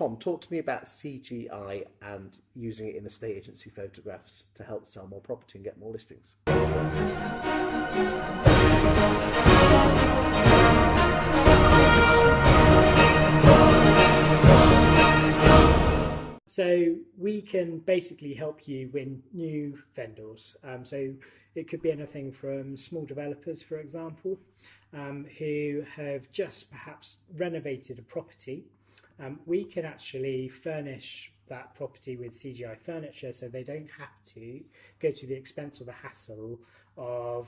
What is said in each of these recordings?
Tom, talk to me about CGI and using it in estate agency photographs to help sell more property and get more listings. So we can basically help you win new vendors. So it could be anything from small developers, for example, who have just perhaps renovated a property. We can actually furnish that property with CGI furniture, so they don't have to go to the expense or the hassle of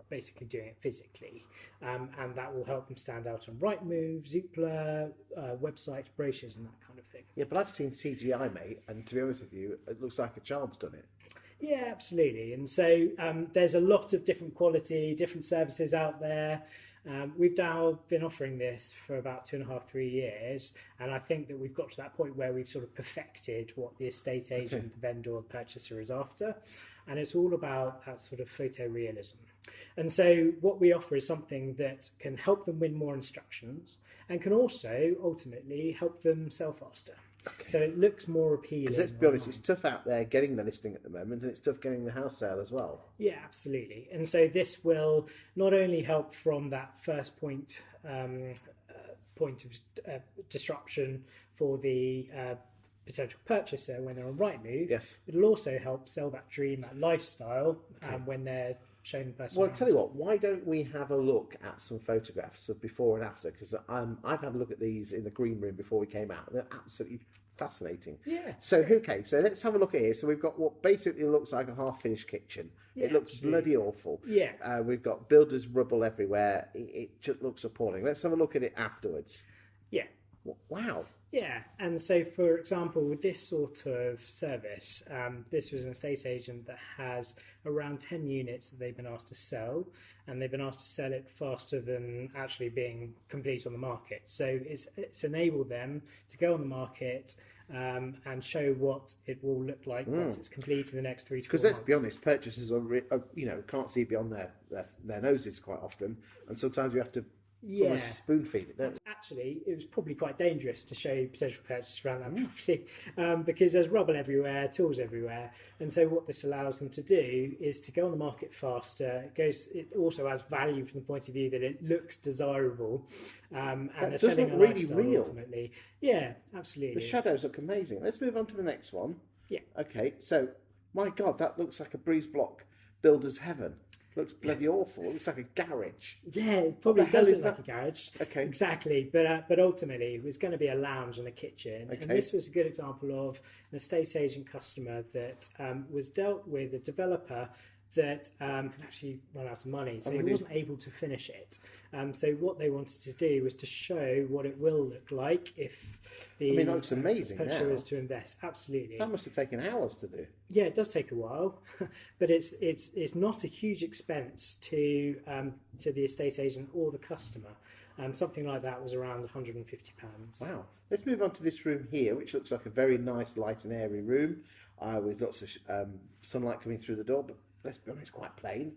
basically doing it physically, and that will help them stand out on Rightmove, Zoopla, website brochures and that kind of thing. Yeah, but I've seen CGI, mate, and to be honest with you, it looks like a child's done it. Yeah, absolutely. And so there's a lot of different quality, different services out there. We've now been offering this for about 2.5, 3 years, and I think that we've got to that point where we've sort of perfected what the estate agent, the vendor, the purchaser is after, and it's all about that sort of photorealism. And so what we offer is something that can help them win more instructions and can also ultimately help them sell faster. Okay. So it looks more appealing. Because let's be honest, it's tough out there getting the listing at the moment, and it's tough getting the house sale as well. Yeah, absolutely. And so this will not only help from that first point of disruption for the potential purchaser when they're on Rightmove. Yes. It'll also help sell that dream, that lifestyle, when they're shown the person. Well, I'll tell you what, why don't we have a look at some photographs of before and after? Because I've had a look at these in the green room before we came out. They're absolutely fascinating. Yeah. So, okay, so let's have a look at here. So we've got what basically looks like a half-finished kitchen. Yeah, it looks bloody awful. Yeah. We've got builder's rubble everywhere. It just looks appalling. Let's have a look at it afterwards. Yeah. Wow. Yeah, and so for example, with this sort of service, this was an estate agent that has around 10 units that they've been asked to sell, and they've been asked to sell it faster than actually being complete on the market. So it's enabled them to go on the market and show what it will look like once it's complete in the next 3 to 4 months. Because let's be honest, purchasers are can't see beyond their noses quite often, and sometimes you have to almost spoon feed it, don't we? Actually, it was probably quite dangerous to show potential purchasers around that property because there's rubble everywhere, tools everywhere, and so what this allows them to do is to go on the market faster. It also has value from the point of view that it looks desirable, and they're selling a really lifestyle real. Ultimately. Yeah, absolutely. The shadows look amazing. Let's move on to the next one. Yeah. Okay, so my God, that looks like a breeze block builder's heaven. Looks bloody awful. It looks like a garage. Yeah, it probably does look like a garage. Okay. Exactly. But ultimately, it was going to be a lounge and a kitchen. Okay. And this was a good example of an estate agent customer that was dealt with a developer that had actually run out of money, so he wasn't able to finish it. So what they wanted to do was to show what it will look like if the it looks amazing purchaser now. was to invest. Absolutely. That must have taken hours to do. Yeah, it does take a while, but it's not a huge expense to the estate agent or the customer. Something like that was around £150. Wow. Let's move on to this room here, which looks like a very nice, light and airy room with lots of sunlight coming through the door, but let's be honest, it's quite plain.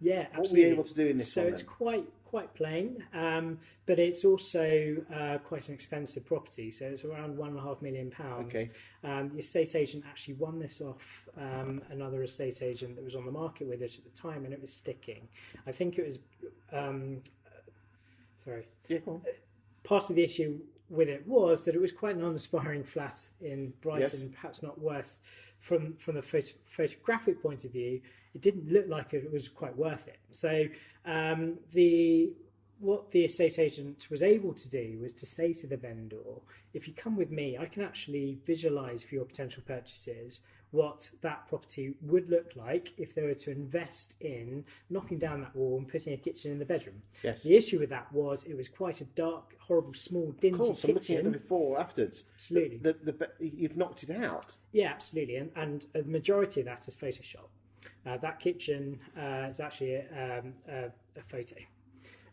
Yeah, absolutely. What were you able to do in this one? So it's quite plain, but it's also quite an expensive property. So it's around £1.5 million. Okay. The estate agent actually won this off another estate agent that was on the market with it at the time, and it was sticking. I think it was. Part of the issue with it was that it was quite an unaspiring flat in Brighton, perhaps not worth from the photographic point of view. It didn't look like it was quite worth it. So what the estate agent was able to do was to say to the vendor, if you come with me, I can actually visualise for your potential purchases what that property would look like if they were to invest in knocking down that wall and putting a kitchen in the bedroom. Yes. The issue with that was it was quite a dark, horrible, small, dingy kitchen. Of course, I'm looking at the before, afterwards. Absolutely. You've knocked it out. Yeah, absolutely. And the majority of that is Photoshop. That kitchen is actually a photo,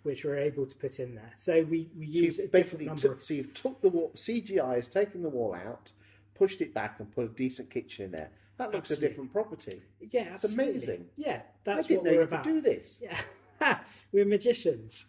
which we're able to put in there. So we use a different number. So you've took the wall, CGI has taken the wall out, pushed it back and put a decent kitchen in there. That looks a different property. Yeah, it's amazing. Yeah, that's what we're about. I didn't know you could do this. Yeah, we're magicians.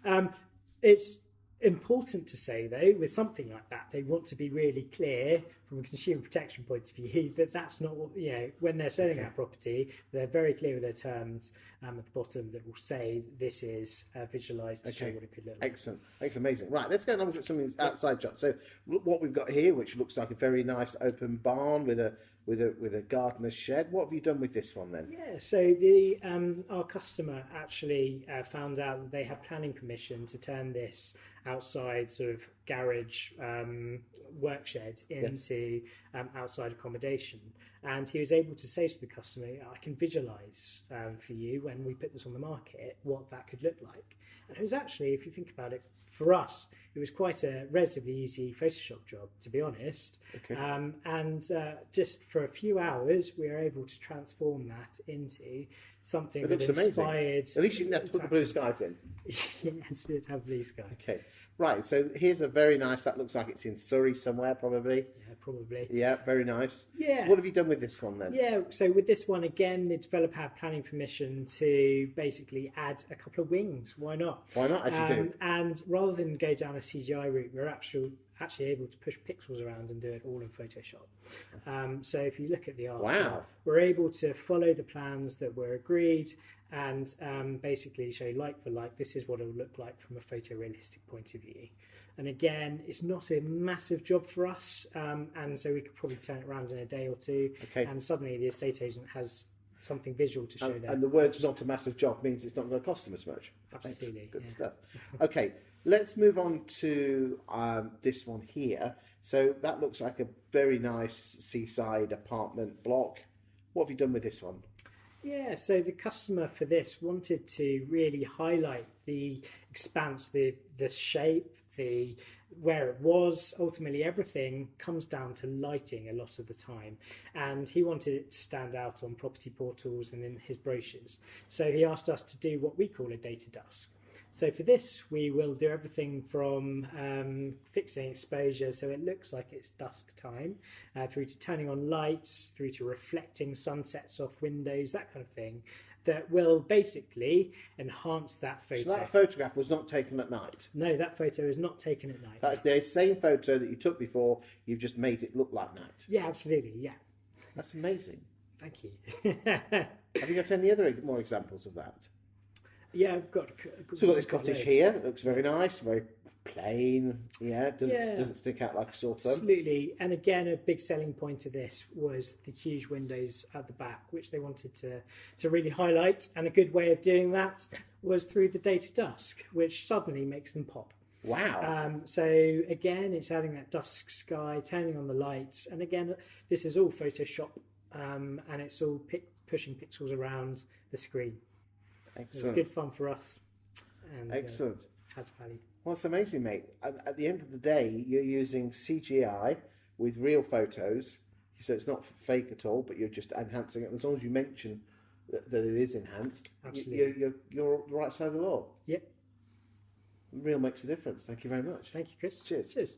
It's Important to say though, with something like that, they want to be really clear from a consumer protection point of view that that's not what, when they're selling that property, they're very clear with their terms at the bottom that will say this is visualized to show what it could look like. Excellent. Amazing. Right, let's go and have a look at something outside shot. So what we've got here, which looks like a very nice open barn with a gardener's shed. What have you done with this one then? Yeah, so our customer actually found out that they had planning permission to turn this outside sort of garage work shed into outside accommodation, and he was able to say to the customer, I can visualize for you when we put this on the market what that could look like. And it was actually, if you think about it, for us it was quite a relatively easy Photoshop job, to be honest. And just for a few hours we were able to transform that into something that inspired. At least you didn't have to put the blue skies in. Yes, it did have blue sky. Okay, right, so here's a very nice, that looks like it's in Surrey somewhere probably. Yeah, probably. Yeah, very nice. Yeah. So what have you done with this one then? Yeah, so with this one, again, the developer had planning permission to basically add a couple of wings. Why not? Why not, as you do? And rather than go down a CGI route, we're actually able to push pixels around and do it all in Photoshop. So if you look at the art, we're able to follow the plans that were agreed and basically show like for like, this is what it will look like from a photorealistic point of view. And again, it's not a massive job for us, and so we could probably turn it around in a day or two, and suddenly the estate agent has something visual to show them. And the words "not a massive job" means it's not going to cost them as much. Absolutely. Good stuff. Okay, let's move on to this one here. So that looks like a very nice seaside apartment block. What have you done with this one? Yeah, so the customer for this wanted to really highlight the expanse, the shape, where it was. Ultimately, everything comes down to lighting a lot of the time, and he wanted it to stand out on property portals and in his brochures. So he asked us to do what we call a day to dusk. So for this, we will do everything from fixing exposure so it looks like it's dusk time, through to turning on lights, through to reflecting sunsets off windows, that kind of thing, that will basically enhance that photo. So that photograph was not taken at night? No, that photo is not taken at night. That's the same photo that you took before, you've just made it look like night? Yeah, absolutely, yeah. That's amazing. Thank you. Have you got any other more examples of that? Yeah, I've got. So we've got this cottage here. It looks very nice, very plain. Yeah, doesn't stick out like a sore thumb. Absolutely. And again, a big selling point of this was the huge windows at the back, which they wanted to really highlight. And a good way of doing that was through the day to dusk, which suddenly makes them pop. Wow. So again, it's adding that dusk sky, turning on the lights, and again, this is all Photoshop, and it's all pushing pixels around the screen. Excellent. It's good fun for us. And, excellent. Adds value. Well, it's amazing, mate. At the end of the day, you're using CGI with real photos, so it's not fake at all, but you're just enhancing it. As long as you mention that it is enhanced, absolutely, you're on the right side of the law. Yep. Real makes a difference. Thank you very much. Thank you, Chris. Cheers. Cheers.